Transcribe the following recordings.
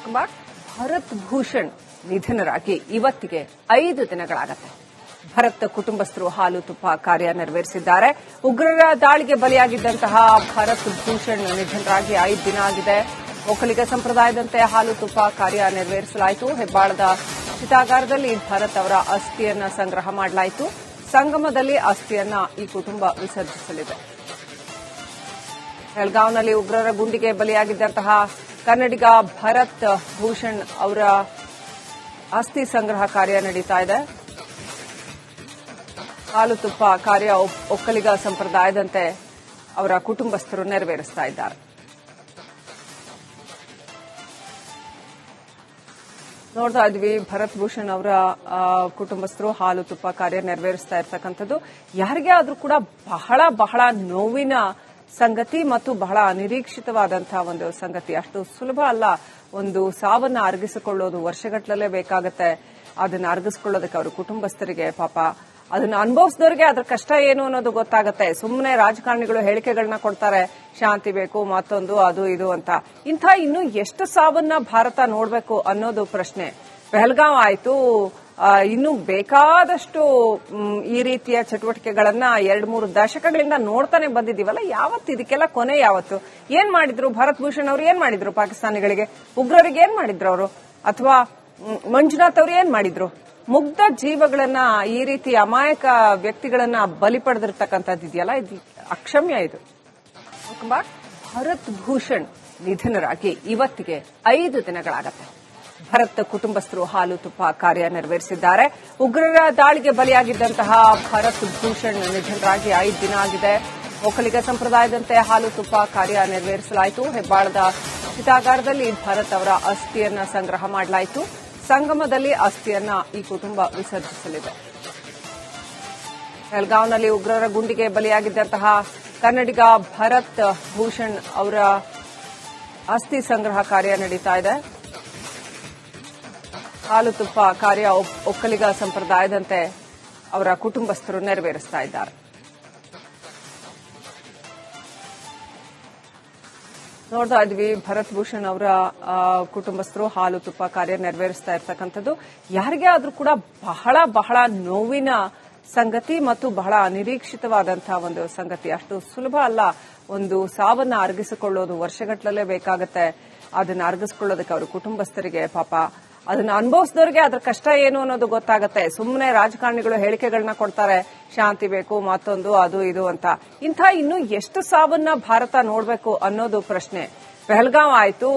ಭರತ್ ಭೂಷಣ್ ನಿಧನರಾಗಿ ಇವತ್ತಿಗೆ 5 ದಿನಗಳಾಗತ್ತೆ. ಭರತ್ ಕುಟುಂಬಸ್ಥರು ಹಾಲು ತುಪ್ಪ ಕಾರ್ಯ ನೆರವೇರಿಸಿದ್ದಾರೆ. ಉಗ್ರರ ದಾಳಿಗೆ ಬಲಿಯಾಗಿದ್ದಂತಹ ಭರತ್ ಭೂಷಣ್ ನಿಧನರಾಗಿ 5 ದಿನ ಆಗಿದೆ. ಒಕ್ಕಲಿಗ ಸಂಪ್ರದಾಯದಂತೆ ಹಾಲು ತುಪ್ಪ ಕಾರ್ಯ ನೆರವೇರಿಸಲಾಯಿತು. ಹೆಬ್ಬಾಳದ ಚಿತಾಗಾರದಲ್ಲಿ ಭರತ್ ಅವರ ಅಸ್ಥಿಯನ್ನ ಸಂಗ್ರಹ ಮಾಡಲಾಯಿತು. ಸಂಗಮದಲ್ಲಿ ಅಸ್ಥಿಯನ್ನ ಈ ಕುಟುಂಬ ವಿಸರ್ಜಿಸಲಿದೆ. ಬೆಳಗಾವಿನಲ್ಲಿ ಉಗ್ರರ ಗುಂಡಿಗೆ ಬಲಿಯಾಗಿದ್ದಂತಹ ಕನ್ನಡಿಗ ಭರತ್ ಭೂಷಣ್ ಅವರ ಅಸ್ಥಿ ಸಂಗ್ರಹ ಕಾರ್ಯ ನಡೀತಾ ಇದೆ. ಹಾಲು ತುಪ್ಪ ಕಾರ್ಯ ಒಕ್ಕಲಿಗ ಸಂಪ್ರದಾಯದಂತೆ ಅವರ ಕುಟುಂಬಸ್ಥರು ನೆರವೇರಿಸ್ತಾ ಇದ್ದಾರೆ. ನೋಡ್ತಾ ಇದ್ವಿ ಭರತ್ ಭೂಷಣ್ ಅವರ ಕುಟುಂಬಸ್ಥರು ಹಾಲು ತುಪ್ಪ ಕಾರ್ಯ ನೆರವೇರಿಸ್ತಾ ಇರ್ತಕ್ಕಂಥದ್ದು ಯಾರಿಗೇ ಆದ್ರೂ ಕೂಡ ಬಹಳ ನೋವಿನ ಸಂಗತಿ ಮತ್ತು ಬಹಳ ಅನಿರೀಕ್ಷಿತವಾದಂತಹ ಒಂದು ಸಂಗತಿ. ಅಷ್ಟು ಸುಲಭ ಅಲ್ಲ. ಒಂದು ಸಾವನ್ನ ಅರಗಿಸಿಕೊಳ್ಳೋದು ವರ್ಷಗಟ್ಟಲೇ ಬೇಕಾಗತ್ತೆ. ಅದನ್ನ ಅರಗಿಸಿಕೊಳ್ಳೋದಕ್ಕೆ ಅವರ ಕುಟುಂಬಸ್ಥರಿಗೆ ಪಾಪ ಅದನ್ನ ಅನುಭವಿಸಿದವರಿಗೆ ಅದ್ರ ಕಷ್ಟ ಏನು ಅನ್ನೋದು ಗೊತ್ತಾಗತ್ತೆ. ಸುಮ್ಮನೆ ರಾಜಕಾರಣಿಗಳು ಹೇಳಿಕೆಗಳನ್ನ ಕೊಡ್ತಾರೆ, ಶಾಂತಿ ಬೇಕು, ಮತ್ತೊಂದು ಅದು ಇದು ಅಂತ. ಇಂಥ ಇನ್ನು ಎಷ್ಟು ಸಾವನ್ನ ಭಾರತ ನೋಡಬೇಕು ಅನ್ನೋದು ಪ್ರಶ್ನೆ. ಪಹಲ್ಗಾಂವ್ ಆಯ್ತು, ಇನ್ನು ಬೇಕಾದಷ್ಟು ಈ ರೀತಿಯ ಚಟುವಟಿಕೆಗಳನ್ನ 2-3 ದಶಕಗಳಿಂದ ನೋಡ್ತಾನೆ ಬಂದಿದ್ದೀವಲ್ಲ. ಯಾವತ್ತು ಇದಕ್ಕೆಲ್ಲ ಕೊನೆ ಯಾವತ್ತು? ಏನ್ ಮಾಡಿದ್ರು ಭರತ್ ಭೂಷಣ್ ಅವರು? ಏನ್ ಮಾಡಿದ್ರು ಪಾಕಿಸ್ತಾನಿಗಳಿಗೆ? ಉಗ್ರರಿಗೆ ಏನ್ ಮಾಡಿದ್ರು ಅವರು? ಅಥವಾ ಮಂಜುನಾಥ್ ಅವರು ಏನ್ ಮಾಡಿದ್ರು? ಮುಗ್ಧ ಜೀವಗಳನ್ನ, ಈ ರೀತಿ ಅಮಾಯಕ ವ್ಯಕ್ತಿಗಳನ್ನ ಬಲಿ ಪಡೆದಿರ್ತಕ್ಕಂಥದ್ದಿದೆಯಲ್ಲ, ಇದು ಅಕ್ಷಮ್ಯ. ಇದು ಭರತ್ ಭೂಷಣ್ ನಿಧನರಾಗಿ ಇವತ್ತಿಗೆ 5 ದಿನಗಳಾಗತ್ತೆ. ಭರತ್ ಕುಟುಂಬಸ್ಥರು ಹಾಲು ತುಪ್ಪ ಕಾರ್ಯ ನೆರವೇರಿಸಿದ್ದಾರೆ. ಉಗ್ರರ ದಾಳಿಗೆ ಬಲಿಯಾಗಿದ್ದಂತಹ ಭರತ್ ಭೂಷಣ್ ನಿಧನರಾಗಿ 5 ದಿನ ಆಗಿದೆ. ಒಕ್ಕಲಿಗ ಸಂಪ್ರದಾಯದಂತೆ ಹಾಲು ತುಪ್ಪ ಕಾರ್ಯ ನೆರವೇರಿಸಲಾಯಿತು. ಹೆಬ್ಬಾಳದ ಚಿತಾಗಾರದಲ್ಲಿ ಭರತ್ ಅವರ ಅಸ್ಥಿಯನ್ನ ಸಂಗ್ರಹ ಮಾಡಲಾಯಿತು. ಸಂಗಮದಲ್ಲಿ ಅಸ್ಥಿಯನ್ನ ಈ ಕುಟುಂಬ ವಿಸರ್ಜಿಸಲಿದೆ. ಬೆಳಗಾವಿನಲ್ಲಿ ಉಗ್ರರ ಗುಂಡಿಗೆ ಬಲಿಯಾಗಿದ್ದಂತಹ ಕನ್ನಡಿಗ ಭರತ್ ಭೂಷಣ್ ಅವರ ಅಸ್ಥಿ ಸಂಗ್ರಹ ಕಾರ್ಯ ನಡೀತಾ ಇದೆ. ಹಾಲು ತುಪ್ಪ ಕಾರ್ಯ ಒಕ್ಕಲಿಗ ಸಂಪ್ರದಾಯದಂತೆ ಅವರ ಕುಟುಂಬಸ್ಥರು ನೆರವೇರಿಸ್ತಾ ಇದ್ದಾರೆ. ನೋಡ್ತಾ ಇದ್ವಿ ಭರತ್ ಭೂಷಣ್ ಅವರ ಕುಟುಂಬಸ್ಥರು ಹಾಲು ತುಪ್ಪ ಕಾರ್ಯ ನೆರವೇರಿಸ್ತಾ ಇರ್ತಕ್ಕಂಥದ್ದು ಯಾರಿಗೇ ಆದ್ರೂ ಕೂಡ ಬಹಳ ನೋವಿನ ಸಂಗತಿ ಮತ್ತು ಬಹಳ ಅನಿರೀಕ್ಷಿತವಾದಂತಹ ಒಂದು ಸಂಗತಿ. ಅಷ್ಟು ಸುಲಭ ಅಲ್ಲ. ಒಂದು ಸಾವನ್ನ ಅರಗಿಸಿಕೊಳ್ಳೋದು ವರ್ಷಗಟ್ಟಲೇ ಬೇಕಾಗತ್ತೆ. ಅದನ್ನ ಅರಗಿಸಿಕೊಳ್ಳೋದಕ್ಕೆ ಅವರ ಕುಟುಂಬಸ್ಥರಿಗೆ ಪಾಪ ಅದನ್ನ ಅನುಭವಿಸಿದವರಿಗೆ ಅದ್ರ ಕಷ್ಟ ಏನು ಅನ್ನೋದು ಗೊತ್ತಾಗತ್ತೆ. ಸುಮ್ಮನೆ ರಾಜಕಾರಣಿಗಳು ಹೇಳಿಕೆಗಳನ್ನ ಕೊಡ್ತಾರೆ, ಶಾಂತಿ ಬೇಕು, ಮತ್ತೊಂದು ಅದು ಇದು ಅಂತ. ಇಂಥ ಇನ್ನು ಎಷ್ಟು ಸಾವನ್ನ ಭಾರತ ನೋಡಬೇಕು ಅನ್ನೋದು ಪ್ರಶ್ನೆ. ಪಹಲ್ಗಾಂವ್ ಆಯ್ತು,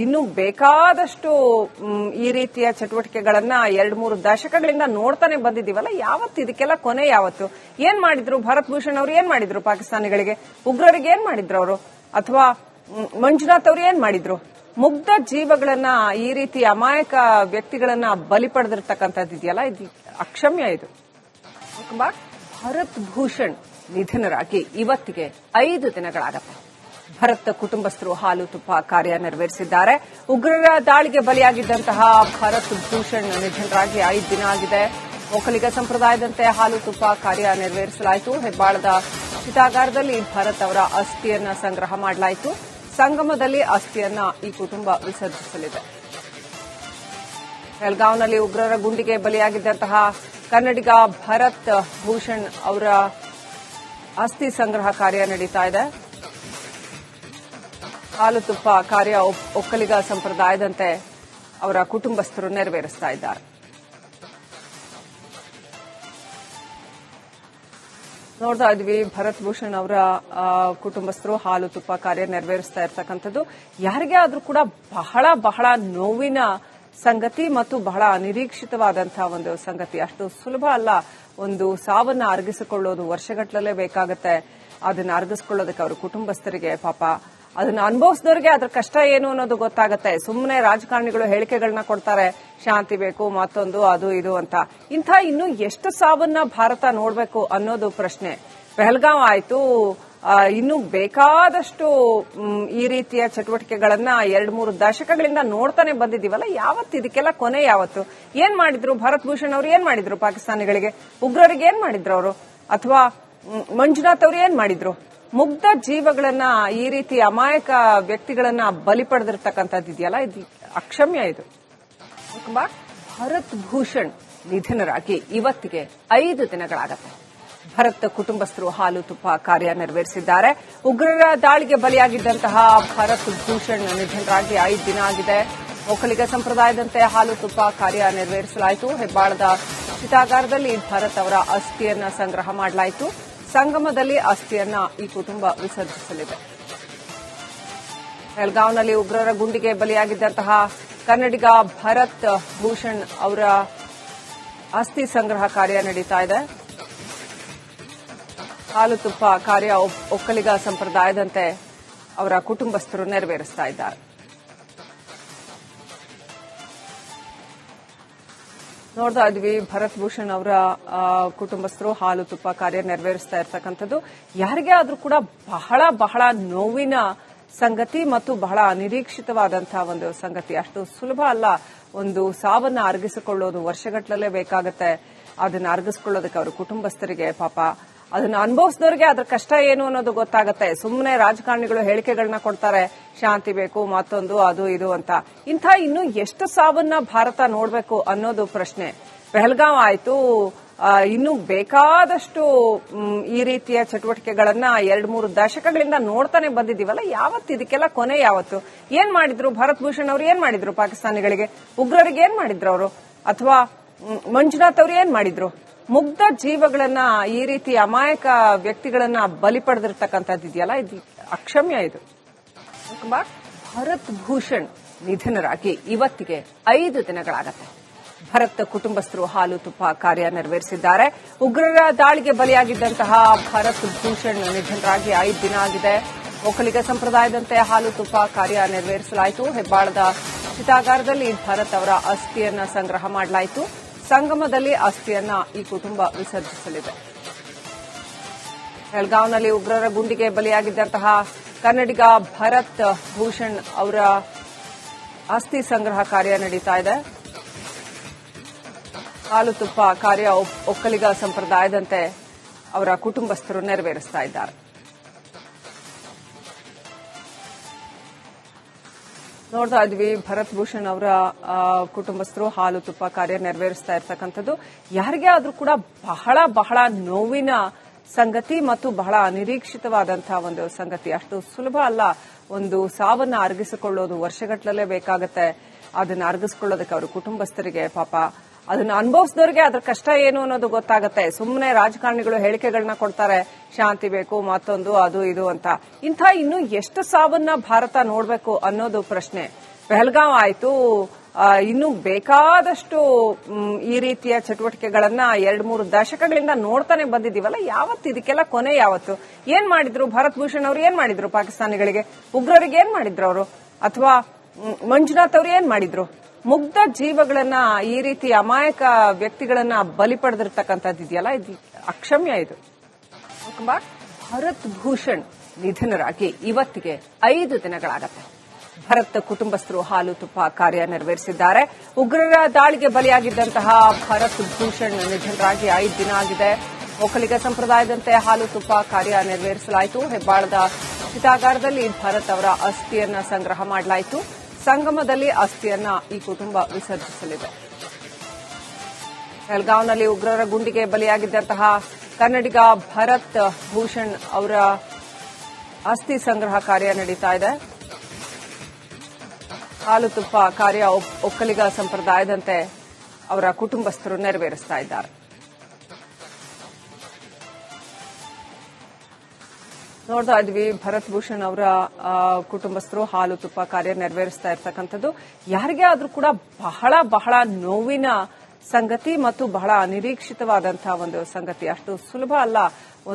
ಇನ್ನು ಬೇಕಾದಷ್ಟು ಈ ರೀತಿಯ ಚಟುವಟಿಕೆಗಳನ್ನ 2-3 ದಶಕಗಳಿಂದ ನೋಡ್ತಾನೆ ಬಂದಿದ್ದೀವಲ್ಲ. ಯಾವತ್ತು ಇದಕ್ಕೆಲ್ಲ ಕೊನೆ ಯಾವತ್ತು? ಏನ್ ಮಾಡಿದ್ರು ಭರತ್ ಭೂಷಣ್ ಅವರು? ಏನ್ ಮಾಡಿದ್ರು ಪಾಕಿಸ್ತಾನಿಗಳಿಗೆ? ಉಗ್ರರಿಗೆ ಏನ್ ಮಾಡಿದ್ರು ಅವರು? ಅಥವಾ ಮಂಜುನಾಥ್ ಅವರು ಏನ್ ಮಾಡಿದ್ರು? ಮುಗ್ಧ ಜೀವಗಳನ್ನ, ಈ ರೀತಿ ಅಮಾಯಕ ವ್ಯಕ್ತಿಗಳನ್ನ ಬಲಿ ಪಡೆದಿರ್ತಕ್ಕಂಥದ್ದಿದೆಯಲ್ಲ, ಇದು ಅಕ್ಷಮ್ಯ. ಇದು ಭರತ್ ಭೂಷಣ್ ನಿಧನರಾಗಿ ಇವತ್ತಿಗೆ 5 ದಿನಗಳಾಗತ್ತೆ. ಭರತ್ ಕುಟುಂಬಸ್ಥರು ಹಾಲು ತುಪ್ಪ ಕಾರ್ಯ ನೆರವೇರಿಸಿದ್ದಾರೆ. ಉಗ್ರರ ದಾಳಿಗೆ ಬಲಿಯಾಗಿದ್ದಂತಹ ಭರತ್ ಭೂಷಣ್ ನಿಧನರಾಗಿ 5 ದಿನ ಆಗಿದೆ. ಒಕ್ಕಲಿಗ ಸಂಪ್ರದಾಯದಂತೆ ಹಾಲು ತುಪ್ಪ ಕಾರ್ಯ ನೆರವೇರಿಸಲಾಯಿತು. ಹೆಬ್ಬಾಳದ ಚಿತಾಗಾರದಲ್ಲಿ ಭರತ್ ಅವರ ಅಸ್ಥಿಯನ್ನ ಸಂಗ್ರಹ ಮಾಡಲಾಯಿತು. ಸಂಗಮದಲ್ಲಿ ಅಸ್ಥಿಯನ್ನ ಈ ಕುಟುಂಬ ವಿಸರ್ಜಿಸಲಿದೆ. ಬೆಳಗಾವಿನಲ್ಲಿ ಉಗ್ರರ ಗುಂಡಿಗೆ ಬಲಿಯಾಗಿದ್ದಂತಹ ಕನ್ನಡಿಗ ಭರತ್ ಭೂಷಣ್ ಅವರ ಅಸ್ಥಿ ಸಂಗ್ರಹ ಕಾರ್ಯ ನಡೀತಾ ಇದೆ. ಹಾಲು ತುಪ್ಪ ಕಾರ್ಯ ಒಕ್ಕಲಿಗ ಸಂಪ್ರದಾಯದಂತೆ ಅವರ ಕುಟುಂಬಸ್ಥರು ನೆರವೇರಿಸ್ತಾ ಇದ್ದಾರೆ. ನೋಡ್ತಾ ಇದ್ವಿ ಭರತ್ ಭೂಷಣ್ ಅವರ ಕುಟುಂಬಸ್ಥರು ಹಾಲು ತುಪ್ಪ ಕಾರ್ಯ ನೆರವೇರಿಸ್ತಾ ಇರ್ತಕ್ಕಂಥದ್ದು ಯಾರಿಗೇ ಆದ್ರೂ ಕೂಡ ಬಹಳ ನೋವಿನ ಸಂಗತಿ ಮತ್ತು ಬಹಳ ಅನಿರೀಕ್ಷಿತವಾದಂತಹ ಒಂದು ಸಂಗತಿ. ಅಷ್ಟು ಸುಲಭ ಅಲ್ಲ. ಒಂದು ಸಾವನ್ನ ಅರಗಿಸಿಕೊಳ್ಳೋದು ವರ್ಷಗಟ್ಟಲೇ ಬೇಕಾಗತ್ತೆ. ಅದನ್ನ ಅರಗಿಸಿಕೊಳ್ಳೋದಕ್ಕೆ ಅವರ ಕುಟುಂಬಸ್ಥರಿಗೆ ಪಾಪ ಅದನ್ನ ಅನುಭವಿಸಿದವರಿಗೆ ಅದ್ರ ಕಷ್ಟ ಏನು ಅನ್ನೋದು ಗೊತ್ತಾಗತ್ತೆ. ಸುಮ್ಮನೆ ರಾಜಕಾರಣಿಗಳು ಹೇಳಿಕೆಗಳನ್ನ ಕೊಡ್ತಾರೆ, ಶಾಂತಿ ಬೇಕು, ಮತ್ತೊಂದು ಅದು ಇದು ಅಂತ. ಇಂಥ ಇನ್ನು ಎಷ್ಟು ಸಾವನ್ನ ಭಾರತ ನೋಡಬೇಕು ಅನ್ನೋದು ಪ್ರಶ್ನೆ. ಪಹಲ್ಗಾಂವ್ ಆಯ್ತು, ಇನ್ನು ಬೇಕಾದಷ್ಟು ಈ ರೀತಿಯ ಚಟುವಟಿಕೆಗಳನ್ನ 2-3 ದಶಕಗಳಿಂದ ನೋಡ್ತಾನೆ ಬಂದಿದ್ದೀವಲ್ಲ. ಯಾವತ್ತು ಇದಕ್ಕೆಲ್ಲ ಕೊನೆ ಯಾವತ್ತು? ಏನ್ ಮಾಡಿದ್ರು ಭರತ್ ಭೂಷಣ್ ಅವರು? ಏನ್ ಮಾಡಿದ್ರು ಪಾಕಿಸ್ತಾನಿಗಳಿಗೆ? ಉಗ್ರರಿಗೆ ಏನ್ ಮಾಡಿದ್ರು ಅವರು? ಅಥವಾ ಮಂಜುನಾಥ್ ಅವರು ಏನ್ ಮಾಡಿದ್ರು? ಮುಗ್ಧ ಜೀವಗಳನ್ನ ಈ ರೀತಿ ಅಮಾಯಕ ವ್ಯಕ್ತಿಗಳನ್ನ ಬಲಿ ಪಡೆದಿರ್ತಕ್ಕಂಥದ್ದು ಇದೆಯಲ್ಲ, ಇದು ಅಕ್ಷಮ್ಯ. ಇದು ಭರತ್ ಭೂಷಣ್ ನಿಧನರಾಗಿ ಇವತ್ತಿಗೆ 5 ದಿನಗಳಾಗತ್ತೆ. ಭರತ್ ಕುಟುಂಬಸ್ಥರು ಹಾಲು ತುಪ್ಪ ಕಾರ್ಯ ನೆರವೇರಿಸಿದ್ದಾರೆ. ಉಗ್ರರ ದಾಳಿಗೆ ಬಲಿಯಾಗಿದ್ದಂತಹ ಭರತ್ ಭೂಷಣ್ ನಿಧನರಾಗಿ 5 ದಿನ ಆಗಿದೆ. ಒಕ್ಕಲಿಗ ಸಂಪ್ರದಾಯದಂತೆ ಹಾಲು ತುಪ್ಪ ಕಾರ್ಯ ನೆರವೇರಿಸಲಾಯಿತು. ಹೆಬ್ಬಾಳದ ಚಿತಾಗಾರದಲ್ಲಿ ಭರತ್ ಅವರ ಅಸ್ಥಿಯನ್ನ ಸಂಗ್ರಹ ಮಾಡಲಾಯಿತು. ಸಂಗಮದಲ್ಲಿ ಅಸ್ಥಿಯನ್ನ ಈ ಕುಟುಂಬ ವಿಸರ್ಜಿಸಲಿದೆ. ಬೆಳಗಾವಿನಲ್ಲಿ ಉಗ್ರರ ಗುಂಡಿಗೆ ಬಲಿಯಾಗಿದ್ದಂತಹ ಕನ್ನಡಿಗ ಭರತ್ ಭೂಷಣ್ ಅವರ ಅಸ್ಥಿ ಸಂಗ್ರಹ ಕಾರ್ಯ ನಡೀತಾ ಇದೆ. ಹಾಲು ತುಪ್ಪ ಕಾರ್ಯ ಒಕ್ಕಲಿಗ ಸಂಪ್ರದಾಯದಂತೆ ಅವರ ಕುಟುಂಬಸ್ಥರು ನೆರವೇರಿಸ್ತಾ ಇದ್ದಾರೆ. ನೋಡ್ತಾ ಇದ್ವಿ, ಭರತ್ ಭೂಷಣ್ ಅವರ ಕುಟುಂಬಸ್ಥರು ಹಾಲು ತುಪ್ಪ ಕಾರ್ಯ ನೆರವೇರಿಸ್ತಾ ಇರ್ತಕ್ಕಂಥದ್ದು ಯಾರಿಗೇ ಆದ್ರೂ ಕೂಡ ಬಹಳ ಬಹಳ ನೋವಿನ ಸಂಗತಿ ಮತ್ತು ಬಹಳ ಅನಿರೀಕ್ಷಿತವಾದಂತಹ ಒಂದು ಸಂಗತಿ. ಅಷ್ಟು ಸುಲಭ ಅಲ್ಲ. ಒಂದು ಸಾವನ್ನ ಅರಗಿಸಿಕೊಳ್ಳೋದು ವರ್ಷಗಟ್ಟಲೇ ಬೇಕಾಗುತ್ತೆ. ಅದನ್ನ ಅರಗಿಸಿಕೊಳ್ಳೋದಕ್ಕೆ ಅವರ ಕುಟುಂಬಸ್ಥರಿಗೆ ಪಾಪ ಅದನ್ನ ಅನುಭವಿಸಿದವರಿಗೆ ಅದ್ರ ಕಷ್ಟ ಏನು ಅನ್ನೋದು ಗೊತ್ತಾಗುತ್ತೆ. ಸುಮ್ಮನೆ ರಾಜಕಾರಣಿಗಳು ಹೇಳಿಕೆಗಳನ್ನ ಕೊಡ್ತಾರೆ, ಶಾಂತಿ ಬೇಕು, ಮತ್ತೊಂದು ಅದು ಇದು ಅಂತ. ಇಂಥ ಇನ್ನು ಎಷ್ಟು ಸಾವನ್ನ ಭಾರತ ನೋಡಬೇಕು ಅನ್ನೋದು ಪ್ರಶ್ನೆ. ಪಹಲ್ಗಾಂವ್ ಆಯ್ತು, ಇನ್ನು ಬೇಕಾದಷ್ಟು ಈ ರೀತಿಯ ಚಟುವಟಿಕೆಗಳನ್ನ 2-3 ದಶಕಗಳಿಂದ ನೋಡ್ತಾನೆ ಬಂದಿದ್ದೀವಲ್ಲ. ಯಾವತ್ತು ಇದಕ್ಕೆಲ್ಲ ಕೊನೆ ಯಾವತ್ತು? ಏನ್ ಮಾಡಿದ್ರು ಭರತ್ ಭೂಷಣ್ ಅವರು? ಏನ್ ಮಾಡಿದ್ರು ಪಾಕಿಸ್ತಾನಿಗಳಿಗೆ? ಉಗ್ರರಿಗೆ ಏನ್ ಮಾಡಿದ್ರು ಅವರು? ಅಥವಾ ಮಂಜುನಾಥ್ ಅವರು ಏನ್ ಮಾಡಿದ್ರು? ಮುಗ್ಧ ಜೀವಗಳನ್ನ ಈ ರೀತಿ ಅಮಾಯಕ ವ್ಯಕ್ತಿಗಳನ್ನ ಬಲಿ ಪಡೆದಿರ್ತಕ್ಕಂಥದ್ದು ಇದೆಯಲ್ಲ, ಇದು ಅಕ್ಷಮ್ಯ. ಇದು ಭರತ್ ಭೂಷಣ್ ನಿಧನರಾಗಿ ಇವತ್ತಿಗೆ 5 ದಿನಗಳಾಗತ್ತೆ. ಭರತ್ ಕುಟುಂಬಸ್ಥರು ಹಾಲು ತುಪ್ಪ ಕಾರ್ಯ ನೆರವೇರಿಸಿದ್ದಾರೆ. ಉಗ್ರರ ದಾಳಿಗೆ ಬಲಿಯಾಗಿದ್ದಂತಹ ಭರತ್ ಭೂಷಣ್ ನಿಧನರಾಗಿ 5 ದಿನ ಆಗಿದೆ. ಒಕ್ಕಲಿಗ ಸಂಪ್ರದಾಯದಂತೆ ಹಾಲು ತುಪ್ಪ ಕಾರ್ಯ ನೆರವೇರಿಸಲಾಯಿತು. ಹೆಬ್ಬಾಳದ ಚಿತಾಗಾರದಲ್ಲಿ ಭರತ್ ಅವರ ಅಸ್ಥಿಯನ್ನ ಸಂಗ್ರಹ ಮಾಡಲಾಯಿತು. ಸಂಗಮದಲ್ಲಿ ಅಸ್ಥಿಯನ್ನ ಈ ಕುಟುಂಬ ವಿಸರ್ಜಿಸಲಿದೆ. ಬೆಳಗಾವಿನಲ್ಲಿ ಉಗ್ರರ ಗುಂಡಿಗೆ ಬಲಿಯಾಗಿದ್ದಂತಹ ಕನ್ನಡಿಗ ಭರತ್ ಭೂಷಣ್ ಅವರ ಅಸ್ಥಿ ಸಂಗ್ರಹ ಕಾರ್ಯ ನಡೀತಾ ಇದೆ. ಹಾಲು ತುಪ್ಪ ಕಾರ್ಯ ಒಕ್ಕಲಿಗ ಸಂಪ್ರದಾಯದಂತೆ ಅವರ ಕುಟುಂಬಸ್ಥರು ನೆರವೇರಿಸ್ತಾ ಇದ್ದಾರೆ. ನೋಡ್ತಾ ಇದ್ವಿ, ಭರತ್ ಭೂಷಣ್ ಅವರ ಕುಟುಂಬಸ್ಥರು ಹಾಲು ತುಪ್ಪ ಕಾರ್ಯ ನೆರವೇರಿಸ್ತಾ ಇರ್ತಕ್ಕಂಥದ್ದು ಯಾರಿಗೇ ಆದ್ರೂ ಕೂಡ ಬಹಳ ಬಹಳ ನೋವಿನ ಸಂಗತಿ ಮತ್ತು ಬಹಳ ಅನಿರೀಕ್ಷಿತವಾದಂತಹ ಒಂದು ಸಂಗತಿ. ಅಷ್ಟು ಸುಲಭ ಅಲ್ಲ. ಒಂದು ಸಾವನ್ನ ಅರಗಿಸಿಕೊಳ್ಳೋದು ವರ್ಷಗಟ್ಟಲೇ ಬೇಕಾಗುತ್ತೆ. ಅದನ್ನ ಅರಗಿಸಿಕೊಳ್ಳೋದಕ್ಕೆ ಅವರ ಕುಟುಂಬಸ್ಥರಿಗೆ ಪಾಪ ಅದನ್ನ ಅನುಭವಿಸಿದವರಿಗೆ ಅದ್ರ ಕಷ್ಟ ಏನು ಅನ್ನೋದು ಗೊತ್ತಾಗುತ್ತೆ. ಸುಮ್ಮನೆ ರಾಜಕಾರಣಿಗಳು ಹೇಳಿಕೆಗಳನ್ನ ಕೊಡ್ತಾರೆ, ಶಾಂತಿ ಬೇಕು, ಮತ್ತೊಂದು ಅದು ಇದು ಅಂತ. ಇಂಥ ಇನ್ನು ಎಷ್ಟು ಸಾವನ್ನ ಭಾರತ ನೋಡಬೇಕು ಅನ್ನೋದು ಪ್ರಶ್ನೆ. ಪಹಲ್ಗಾಂವ್ ಆಯ್ತು, ಇನ್ನು ಬೇಕಾದಷ್ಟು ಈ ರೀತಿಯ ಚಟುವಟಿಕೆಗಳನ್ನ 2-3 ದಶಕಗಳಿಂದ ನೋಡ್ತಾನೆ ಬಂದಿದ್ದೀವಲ್ಲ. ಯಾವತ್ತು ಇದಕ್ಕೆಲ್ಲ ಕೊನೆ ಯಾವತ್ತು? ಏನ್ ಮಾಡಿದ್ರು ಭರತ್ ಭೂಷಣ್ ಅವರು? ಏನ್ ಮಾಡಿದ್ರು ಪಾಕಿಸ್ತಾನಿಗಳಿಗೆ? ಉಗ್ರರಿಗೆ ಏನ್ ಮಾಡಿದ್ರು ಅವರು? ಅಥವಾ ಮಂಜುನಾಥ್ ಅವರು ಏನ್ ಮಾಡಿದ್ರು? ಮುಗ್ಧ ಜೀವಗಳನ್ನ ಈ ರೀತಿ ಅಮಾಯಕ ವ್ಯಕ್ತಿಗಳನ್ನ ಬಲಿ ಪಡೆದಿರ್ತಕ್ಕಂಥದ್ದು ಇದೆಯಲ್ಲ, ಇದು ಅಕ್ಷಮ್ಯ. ಇದು ಭರತ್ ಭೂಷಣ್ ನಿಧನರಾಗಿ ಇವತ್ತಿಗೆ 5 ದಿನಗಳಾಗತ್ತೆ. ಭರತ್ ಕುಟುಂಬಸ್ಥರು ಹಾಲು ತುಪ್ಪ ಕಾರ್ಯ ನೆರವೇರಿಸಿದ್ದಾರೆ. ಉಗ್ರರ ದಾಳಿಗೆ ಬಲಿಯಾಗಿದ್ದಂತಹ ಭರತ್ ಭೂಷಣ್ ನಿಧನರಾಗಿ 5 ದಿನ ಆಗಿದೆ. ಒಕ್ಕಲಿಗ ಸಂಪ್ರದಾಯದಂತೆ ಹಾಲು ತುಪ್ಪ ಕಾರ್ಯ ನೆರವೇರಿಸಲಾಯಿತು. ಹೆಬ್ಬಾಳದ ಚಿತಾಗಾರದಲ್ಲಿ ಭರತ್ ಅವರ ಅಸ್ಥಿಯನ್ನ ಸಂಗ್ರಹ ಮಾಡಲಾಯಿತು. ಸಂಗಮದಲ್ಲಿ ಅಸ್ಥಿಯನ್ನ ಈ ಕುಟುಂಬ ವಿಸರ್ಜಿಸಲಿದೆ. ಬೆಳಗಾವಿನಲ್ಲಿ ಉಗ್ರರ ಗುಂಡಿಗೆ ಬಲಿಯಾಗಿದ್ದಂತಹ ಕನ್ನಡಿಗ ಭರತ್ ಭೂಷಣ್ ಅವರ ಅಸ್ಥಿ ಸಂಗ್ರಹ ಕಾರ್ಯ ನಡೀತಾ ಇದೆ. ಹಾಲು ತುಪ್ಪ ಕಾರ್ಯ ಒಕ್ಕಲಿಗ ಸಂಪ್ರದಾಯದಂತೆ ಅವರ ಕುಟುಂಬಸ್ಥರು ನೆರವೇರಿಸ್ತಾ ಇದ್ದಾರೆ. ನೋಡ್ತಾ ಇದ್ವಿ, ಭರತ್ ಭೂಷಣ್ ಅವರ ಕುಟುಂಬಸ್ಥರು ಹಾಲು ತುಪ್ಪ ಕಾರ್ಯ ನೆರವೇರಿಸ್ತಾ ಇರ್ತಕ್ಕಂಥದ್ದು ಯಾರಿಗೇ ಆದ್ರೂ ಕೂಡ ಬಹಳ ಬಹಳ ನೋವಿನ ಸಂಗತಿ ಮತ್ತು ಬಹಳ ಅನಿರೀಕ್ಷಿತವಾದಂತಹ ಒಂದು ಸಂಗತಿ. ಅಷ್ಟು ಸುಲಭ ಅಲ್ಲ.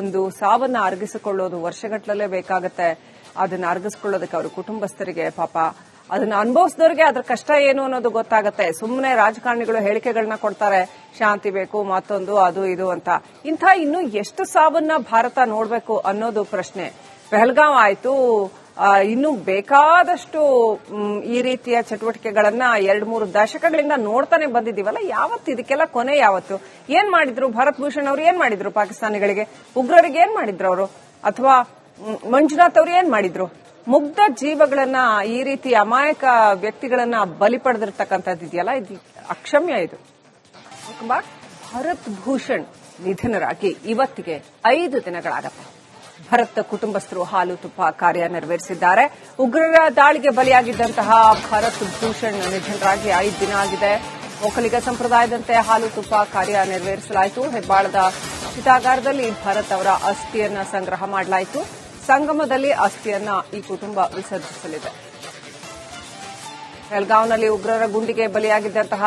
ಒಂದು ಸಾವನ್ನ ಅರಗಿಸಿಕೊಳ್ಳೋದು ವರ್ಷಗಟ್ಟಲೇ ಬೇಕಾಗುತ್ತೆ. ಅದನ್ನ ಅರಗಿಸಿಕೊಳ್ಳೋದಕ್ಕೆ ಅವರ ಕುಟುಂಬಸ್ಥರಿಗೆ ಪಾಪ ಅದನ್ನ ಅನುಭವಿಸಿದವರಿಗೆ ಅದ್ರ ಕಷ್ಟ ಏನು ಅನ್ನೋದು ಗೊತ್ತಾಗುತ್ತೆ. ಸುಮ್ಮನೆ ರಾಜಕಾರಣಿಗಳು ಹೇಳಿಕೆಗಳನ್ನ ಕೊಡ್ತಾರೆ, ಶಾಂತಿ ಬೇಕು, ಮತ್ತೊಂದು ಅದು ಇದು ಅಂತ. ಇಂಥ ಇನ್ನು ಎಷ್ಟು ಸಾವನ್ನ ಭಾರತ ನೋಡಬೇಕು ಅನ್ನೋದು ಪ್ರಶ್ನೆ. ಪಹಲ್ಗಾಂವ್ ಆಯ್ತು, ಇನ್ನು ಬೇಕಾದಷ್ಟು ಈ ರೀತಿಯ ಚಟುವಟಿಕೆಗಳನ್ನ 2-3 ದಶಕಗಳಿಂದ ನೋಡ್ತಾನೆ ಬಂದಿದ್ದೀವಲ್ಲ. ಯಾವತ್ತು ಇದಕ್ಕೆಲ್ಲ ಕೊನೆ ಯಾವತ್ತು? ಏನ್ ಮಾಡಿದ್ರು ಭರತ್ ಭೂಷಣ್ ಅವರು? ಏನ್ ಮಾಡಿದ್ರು ಪಾಕಿಸ್ತಾನಿಗಳಿಗೆ? ಉಗ್ರರಿಗೆ ಏನ್ ಮಾಡಿದ್ರು ಅವರು? ಅಥವಾ ಮಂಜುನಾಥ್ ಅವರು ಏನ್ ಮಾಡಿದ್ರು? ಮುಗ್ಧ ಜೀವಗಳನ್ನ, ಈ ರೀತಿ ಅಮಾಯಕ ವ್ಯಕ್ತಿಗಳನ್ನ ಬಲಿ ಪಡೆದಿರ್ತಕ್ಕಂಥದ್ದಿದೆಯಲ್ಲ, ಇದು ಅಕ್ಷಮ್ಯ. ಇದು ಭರತ್ ಭೂಷಣ್ ನಿಧನರಾಗಿ ಇವತ್ತಿಗೆ 5 ದಿನಗಳಾಗತ್ತೆ. ಭರತ್ ಕುಟುಂಬಸ್ಥರು ಹಾಲು ತುಪ್ಪ ಕಾರ್ಯ ನೆರವೇರಿಸಿದ್ದಾರೆ. ಉಗ್ರರ ದಾಳಿಗೆ ಬಲಿಯಾಗಿದ್ದಂತಹ ಭರತ್ ಭೂಷಣ್ ನಿಧನರಾಗಿ 5 ದಿನ ಆಗಿದೆ. ಒಕ್ಕಲಿಗ ಸಂಪ್ರದಾಯದಂತೆ ಹಾಲು ತುಪ್ಪ ಕಾರ್ಯ ನೆರವೇರಿಸಲಾಯಿತು. ಹೆಬ್ಬಾಳದ ಚಿತಾಗಾರದಲ್ಲಿ ಭರತ್ ಅವರ ಅಸ್ಥಿಯನ್ನ ಸಂಗ್ರಹ ಮಾಡಲಾಯಿತು. ಸಂಗಮದಲ್ಲಿ ಅಸ್ಥಿಯನ್ನ ಈ ಕುಟುಂಬ ವಿಸರ್ಜಿಸಲಿದೆ. ಬೆಳಗಾವಿನಲ್ಲಿ ಉಗ್ರರ ಗುಂಡಿಗೆ ಬಲಿಯಾಗಿದ್ದಂತಹ